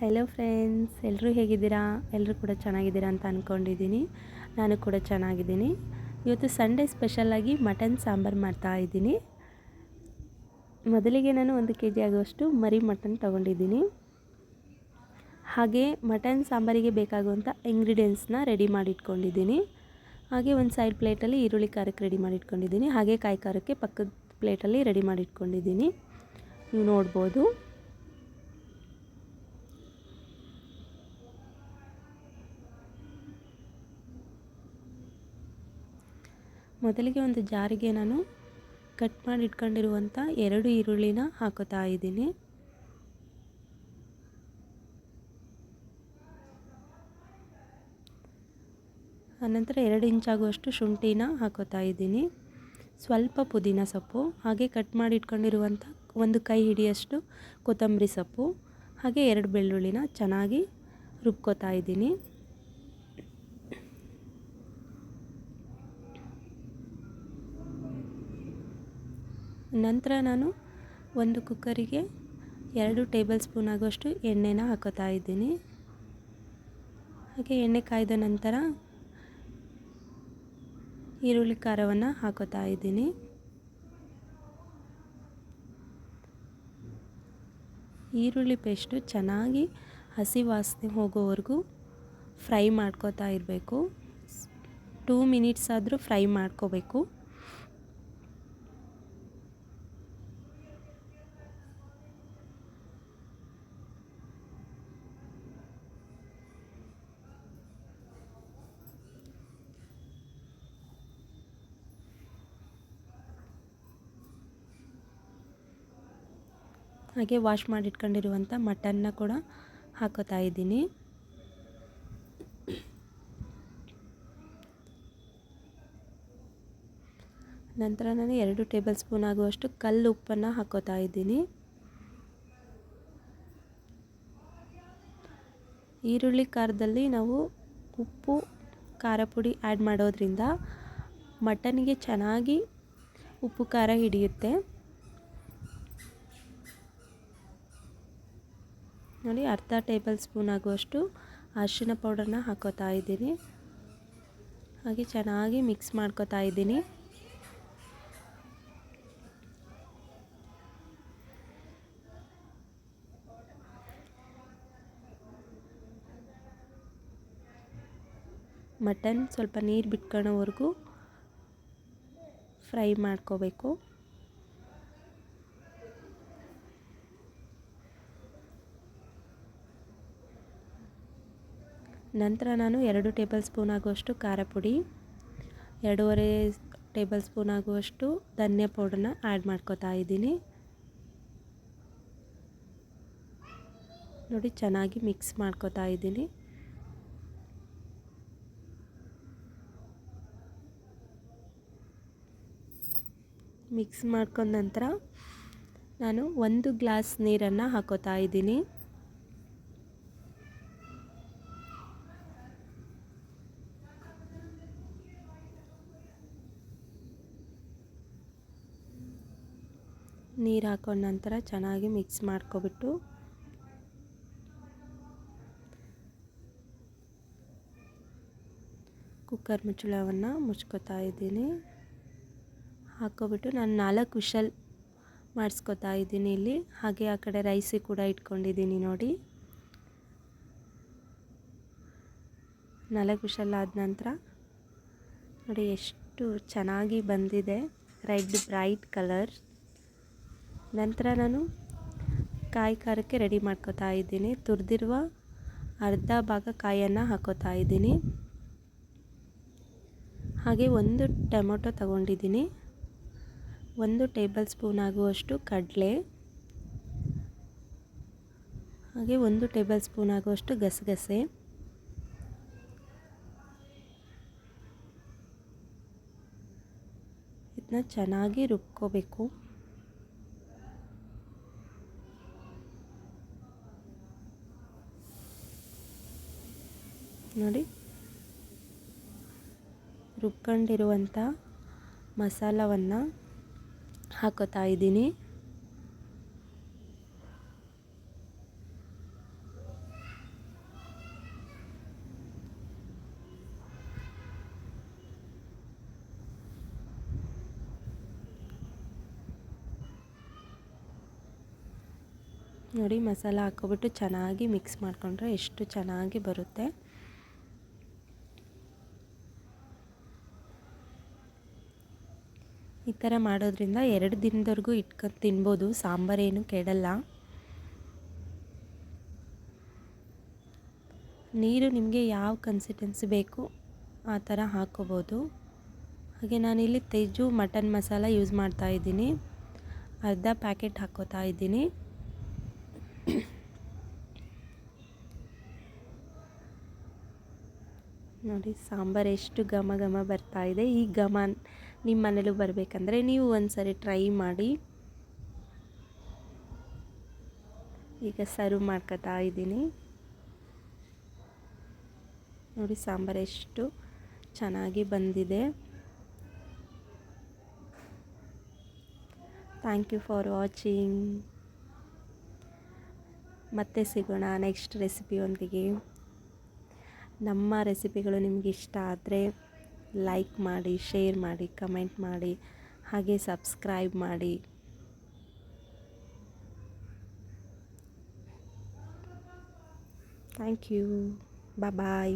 Hello friends, ಎಲ್ಲರೂ ಹೇಗಿದ್ದೀರಾ? ಎಲ್ಲರೂ ಕೂಡ ಚೆನ್ನಾಗಿದ್ದೀರಾ ಅಂತ ಅಂದ್ಕೊಂಡಿದ್ದೀನಿ. ನಾನು ಕೂಡ ಚೆನ್ನಾಗಿದ್ದೀನಿ. ಇವತ್ತು ಸಂಡೇ ಸ್ಪೆಷಲಾಗಿ ಮಟನ್ ಸಾಂಬಾರು ಮಾಡ್ತಾಯಿದ್ದೀನಿ. ಮೊದಲಿಗೆ ನಾನು 1 kg ಆಗುವಷ್ಟು ಮರಿ ಮಟನ್ ತೊಗೊಂಡಿದ್ದೀನಿ. ಹಾಗೆ ಮಟನ್ ಸಾಂಬಾರಿಗೆ ಬೇಕಾಗುವಂಥ ಇಂಗ್ರೀಡಿಯೆಂಟ್ಸ್ನ ರೆಡಿ ಮಾಡಿಟ್ಕೊಂಡಿದ್ದೀನಿ. ಹಾಗೆ ಒಂದು ಸೈಡ್ ಪ್ಲೇಟಲ್ಲಿ ಈರುಳ್ಳಿ ಖಾರಕ್ಕೆ ರೆಡಿ ಮಾಡಿಟ್ಕೊಂಡಿದ್ದೀನಿ. ಹಾಗೆ ಕಾಯಿ ಖಾರಕ್ಕೆ ಪಕ್ಕದ ಪ್ಲೇಟಲ್ಲಿ ರೆಡಿ ಮಾಡಿಟ್ಕೊಂಡಿದ್ದೀನಿ. ನೀವು ನೋಡ್ಬೋದು. ಮೊದಲಿಗೆ ಒಂದು ಜಾರಿಗೆ ನಾನು ಕಟ್ ಮಾಡಿ ಇಟ್ಕೊಂಡಿರುವಂಥ 2 ಈರುಳ್ಳಿನ ಹಾಕೋತಾ ಇದ್ದೀನಿ. ಆನಂತರ 2 ಇಂಚಾಗುವಷ್ಟು ಶುಂಠಿನ ಹಾಕೋತಾ ಇದ್ದೀನಿ. ಸ್ವಲ್ಪ ಪುದೀನ ಸೊಪ್ಪು, ಹಾಗೆ ಕಟ್ ಮಾಡಿ ಇಟ್ಕೊಂಡಿರುವಂಥ 1 ಕೈ ಹಿಡಿಯಷ್ಟು ಕೊತ್ತಂಬರಿ ಸೊಪ್ಪು, ಹಾಗೆ 2 ಬೆಳ್ಳುಳ್ಳಿನ ಚೆನ್ನಾಗಿ ರುಬ್ಕೋತಾ ಇದ್ದೀನಿ. ನಂತರ ನಾನು ಒಂದು ಕುಕ್ಕರಿಗೆ 2 ಟೇಬಲ್ ಸ್ಪೂನ್ ಆಗುವಷ್ಟು ಎಣ್ಣೆನ ಹಾಕೋತಾ ಇದ್ದೀನಿ. ಹಾಗೆ ಎಣ್ಣೆ ಕಾಯ್ದ ನಂತರ ಈರುಳ್ಳಿ ಖಾರವನ್ನು ಹಾಕೋತಾ ಇದ್ದೀನಿ. ಈರುಳ್ಳಿ ಪೇಸ್ಟು ಚೆನ್ನಾಗಿ ಹಸಿ ವಾಸನೆ ಹೋಗೋವರೆಗೂ ಫ್ರೈ ಮಾಡ್ಕೋತಾ ಇರಬೇಕು. 2 ಮಿನಿಟ್ಸ್ ಆದರೂ ಫ್ರೈ ಮಾಡ್ಕೋಬೇಕು. ಹಾಗೆ ವಾಶ್ ಮಾಡಿಟ್ಕೊಂಡಿರುವಂಥ ಮಟನ್ನ ಕೂಡ ಹಾಕೋತಾ ಇದ್ದೀನಿ. ನಂತರ ನಾನು 2 ಟೇಬಲ್ ಸ್ಪೂನ್ ಆಗುವಷ್ಟು ಕಲ್ಲು ಉಪ್ಪನ್ನು ಹಾಕೋತಾ ಇದ್ದೀನಿ. ಈರುಳ್ಳಿ ಖಾರದಲ್ಲಿ ನಾವು ಉಪ್ಪು ಖಾರ ಪುಡಿ ಆ್ಯಡ್ ಮಾಡೋದ್ರಿಂದ ಮಟನ್ಗೆ ಚೆನ್ನಾಗಿ ಉಪ್ಪು ಖಾರ ಹಿಡಿಯುತ್ತೆ. ನೋಡಿ, ಅರ್ಧ ಟೇಬಲ್ ಸ್ಪೂನ್ ಆಗುವಷ್ಟು ಅರಿಶಿನ ಪೌಡರ್ನ ಹಾಕೋತಾ ಇದ್ದೀನಿ. ಹಾಗೆ ಚೆನ್ನಾಗಿ ಮಿಕ್ಸ್ ಮಾಡ್ಕೋತಾ ಇದ್ದೀನಿ. ಮಟನ್ ಸ್ವಲ್ಪ ನೀರು ಬಿಟ್ಕೊಳ್ಳೋವರೆಗೂ ಫ್ರೈ ಮಾಡ್ಕೋಬೇಕು. ನಂತರ ನಾನು 2 ಟೇಬಲ್ ಸ್ಪೂನ್ ಆಗುವಷ್ಟು ಖಾರ ಪುಡಿ, 2.5 ಟೇಬಲ್ ಸ್ಪೂನ್ ಆಗುವಷ್ಟು ಧನಿಯಾ ಪೌಡರ್ನ ಆ್ಯಡ್ ಮಾಡ್ಕೋತಾ ಇದ್ದೀನಿ. ನೋಡಿ, ಚೆನ್ನಾಗಿ ಮಿಕ್ಸ್ ಮಾಡ್ಕೋತಾ ಇದ್ದೀನಿ. ಮಿಕ್ಸ್ ಮಾಡ್ಕೊಂಡ ನಂತರ ನಾನು 1 ಗ್ಲಾಸ್ ನೀರನ್ನು ಹಾಕೋತಾ ಇದ್ದೀನಿ. ನೀರು ಹಾಕೊಂಡ ನಂತರ ಚೆನ್ನಾಗಿ ಮಿಕ್ಸ್ ಮಾಡ್ಕೊಬಿಟ್ಟು ಕುಕ್ಕರ್ ಮುಚ್ಚಳವನ್ನು ಮುಚ್ಕೋತಾ ಇದ್ದೀನಿ. ಹಾಕ್ಕೊಬಿಟ್ಟು ನಾನು 4 ವಿಷಲ್ ಮಾಡಿಸ್ಕೊತಾ ಇದ್ದೀನಿ ಇಲ್ಲಿ. ಹಾಗೆ ಆ ಕಡೆ ರೈಸಿ ಕೂಡ ಇಟ್ಕೊಂಡಿದ್ದೀನಿ. ನೋಡಿ, 4 ವಿಷಲ್ ಆದ ನಂತರ ನೋಡಿ ಎಷ್ಟು ಚೆನ್ನಾಗಿ ಬಂದಿದೆ, ರೆಡ್ ಬ್ರೈಟ್ ಕಲರ್. ನಂತರ ನಾನು ಕಾಯಿ ಖಾರಕ್ಕೆ ರೆಡಿ ಮಾಡ್ಕೋತಾ ಇದ್ದೀನಿ. ತುರಿದಿರುವ ಅರ್ಧ ಭಾಗ ಕಾಯನ್ನು ಹಾಕೋತಾ ಇದ್ದೀನಿ. ಹಾಗೆ 1 ಟೊಮೊಟೊ ತಗೊಂಡಿದ್ದೀನಿ. 1 ಟೇಬಲ್ ಸ್ಪೂನ್ ಆಗುವಷ್ಟು ಕಡಲೆ, ಹಾಗೆ 1 ಟೇಬಲ್ ಸ್ಪೂನ್ ಆಗುವಷ್ಟು ಗಸಗಸೆ, ಇದನ್ನ ಚೆನ್ನಾಗಿ ರುಬ್ಕೋಬೇಕು. ನೋಡಿ, ರುಬ್ಕೊಂಡಿರುವಂಥ ಮಸಾಲವನ್ನು ಹಾಕೋತಾ ಇದ್ದೀನಿ. ನೋಡಿ ಮಸಾಲ ಹಾಕ್ಕೊಬಿಟ್ಟು ಚೆನ್ನಾಗಿ ಮಿಕ್ಸ್ ಮಾಡಿಕೊಂಡ್ರೆ ಎಷ್ಟು ಚೆನ್ನಾಗಿ ಬರುತ್ತೆ. ಈ ಥರ ಮಾಡೋದ್ರಿಂದ 2 ದಿನದವರೆಗೂ ಇಟ್ಕೊಂಡು ತಿನ್ಬೋದು, ಸಾಂಬಾರೇನು ಕೆಡಲ್ಲ. ನೀರು ನಿಮಗೆ ಯಾವ ಕನ್ಸಿಸ್ಟೆನ್ಸಿ ಬೇಕು ಆ ಥರ ಹಾಕ್ಕೋಬೋದು. ಹಾಗೆ ನಾನಿಲ್ಲಿ ತೆಜು ಮಟನ್ ಮಸಾಲ ಯೂಸ್ ಮಾಡ್ತಾಯಿದ್ದೀನಿ, ಅರ್ಧ ಪ್ಯಾಕೆಟ್ ಹಾಕ್ಕೋತಾ ಇದ್ದೀನಿ. ನೋಡಿ ಸಾಂಬಾರು ಎಷ್ಟು ಘಮ ಘಮ ಬರ್ತಾಯಿದೆ. ಈ ಘಮ ನಿಮ್ಮ ಮನೇಲೂ ಬರಬೇಕಂದ್ರೆ ನೀವು ಒಂದ್ಸರಿ ಟ್ರೈ ಮಾಡಿ. ಈಗ ಸರ್ವ್ ಮಾಡ್ಕೊತಾ ಇದ್ದೀನಿ. ನೋಡಿ ಸಾಂಬಾರು ಎಷ್ಟು ಚೆನ್ನಾಗಿ ಬಂದಿದೆ. Thank you for watching. ಮತ್ತೆ ಸಿಗೋಣ ನೆಕ್ಸ್ಟ್ ರೆಸಿಪಿಯೊಂದಿಗೆ. ನಮ್ಮ ರೆಸಿಪಿಗಳು ನಿಮ್ಗೆ ಇಷ್ಟ ಆದರೆ ಲೈಕ್ ಮಾಡಿ, ಶೇರ್ ಮಾಡಿ, ಕಮೆಂಟ್ ಮಾಡಿ, ಹಾಗೆ ಸಬ್ಸ್ಕ್ರೈಬ್ ಮಾಡಿ. Thank you. ಬಾಯ್.